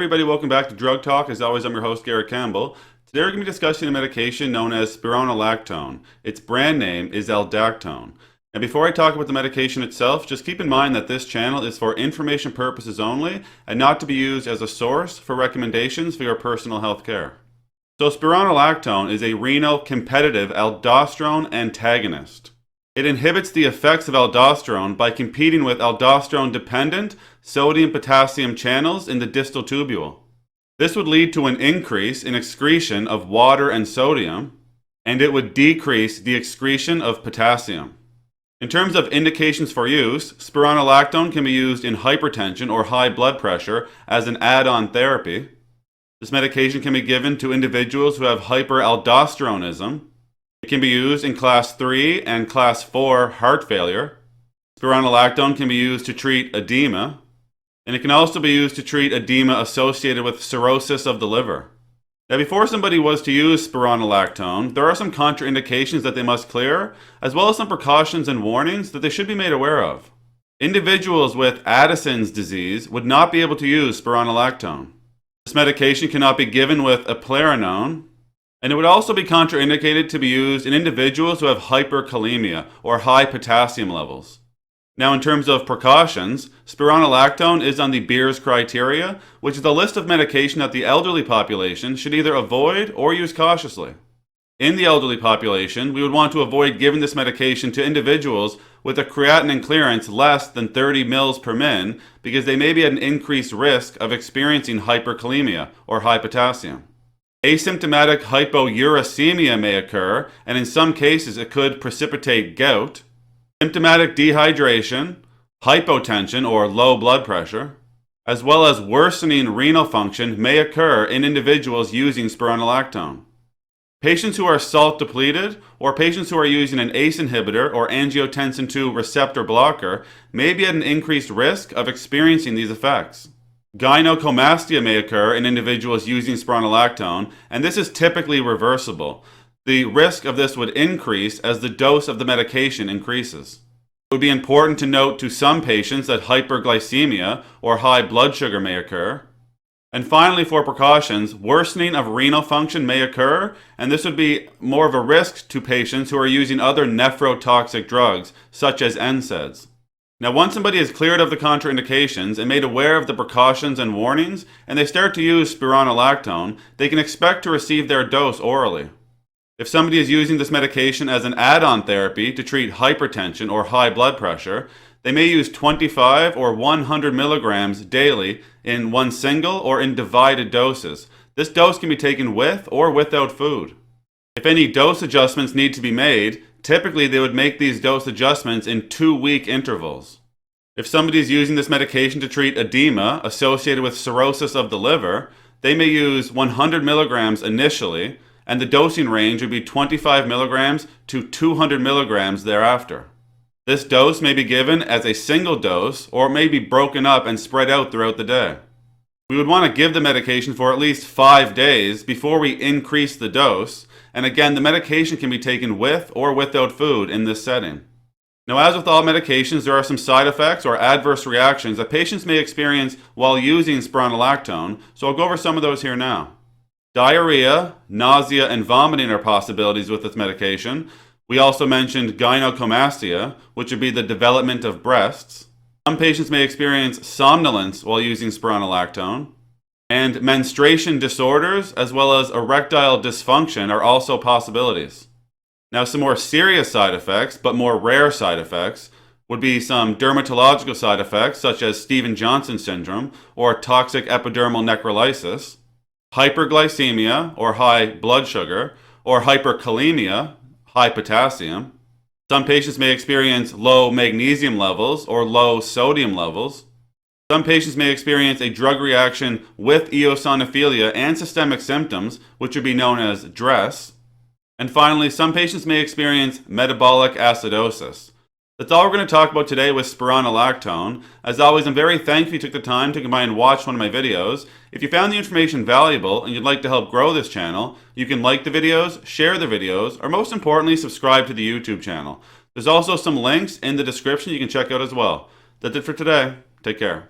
everybody, welcome back to Drug Talk. As always, I'm your host, Garrett Campbell. Today we're going to be discussing a medication known as Spironolactone. Its brand name is Aldactone. And before I talk about the medication itself, just keep in mind that this channel is for information purposes only and not to be used as a source for recommendations for your personal health care. So Spironolactone is a renal competitive aldosterone antagonist. It inhibits the effects of aldosterone by competing with aldosterone-dependent sodium-potassium channels in the distal tubule. This would lead to an increase in excretion of water and sodium, and it would decrease the excretion of potassium. In terms of indications for use, spironolactone can be used in hypertension or high blood pressure as an add-on therapy. This medication can be given to individuals who have hyperaldosteronism. It can be used in class 3 and class 4 heart failure. Spironolactone can be used to treat edema, and it can also be used to treat edema associated with cirrhosis of the liver. Now, before somebody was to use spironolactone, there are some contraindications that they must clear, as well as some precautions and warnings that they should be made aware of. Individuals with Addison's disease would not be able to use spironolactone. This medication cannot be given with eplerenone, and it would also be contraindicated to be used in individuals who have hyperkalemia or high potassium levels. Now, in terms of precautions, spironolactone is on the Beers criteria, which is a list of medication that the elderly population should either avoid or use cautiously. In the elderly population, we would want to avoid giving this medication to individuals with a creatinine clearance less than 30 mL per min because they may be at an increased risk of experiencing hyperkalemia or high potassium. Asymptomatic hypouricemia may occur, and in some cases it could precipitate gout. Symptomatic dehydration, hypotension or low blood pressure, as well as worsening renal function may occur in individuals using spironolactone. Patients who are salt depleted or patients who are using an ACE inhibitor or angiotensin II receptor blocker may be at an increased risk of experiencing these effects. Gynecomastia may occur in individuals using spironolactone, and this is typically reversible. The risk of this would increase as the dose of the medication increases. It would be important to note to some patients that hyperglycemia or high blood sugar may occur. And finally, for precautions, worsening of renal function may occur, and this would be more of a risk to patients who are using other nephrotoxic drugs, such as NSAIDs. Now, once somebody is cleared of the contraindications and made aware of the precautions and warnings, and they start to use spironolactone, they can expect to receive their dose orally. If somebody is using this medication as an add-on therapy to treat hypertension or high blood pressure, they may use 25 or 100 milligrams daily in one single or in divided doses. This dose can be taken with or without food. If any dose adjustments need to be made, typically they would make these dose adjustments in 2-week intervals. If somebody is using this medication to treat edema associated with cirrhosis of the liver, they may use 100 milligrams initially, and the dosing range would be 25 milligrams to 200 milligrams thereafter. This dose may be given as a single dose or may be broken up and spread out throughout the day. We would want to give the medication for at least 5 days before we increase the dose, and again, the medication can be taken with or without food in this setting. Now, as with all medications, there are some side effects or adverse reactions that patients may experience while using spironolactone, so I'll go over some of those here now. Diarrhea, nausea, and vomiting are possibilities with this medication. We also mentioned gynecomastia, which would be the development of breasts. Some patients may experience somnolence while using spironolactone. And menstruation disorders, as well as erectile dysfunction, are also possibilities. Now, some more serious side effects, but more rare side effects, would be some dermatological side effects, such as Stevens-Johnson syndrome or toxic epidermal necrolysis, hyperglycemia or high blood sugar, or hyperkalemia, high potassium. Some patients may experience low magnesium levels or low sodium levels. Some patients may experience a drug reaction with eosinophilia and systemic symptoms, which would be known as DRESS. And finally, some patients may experience metabolic acidosis. That's all we're going to talk about today with spironolactone. As always, I'm very thankful you took the time to come by and watch one of my videos. If you found the information valuable and you'd like to help grow this channel, you can like the videos, share the videos, or most importantly, subscribe to the YouTube channel. There's also some links in the description you can check out as well. That's it for today. Take care.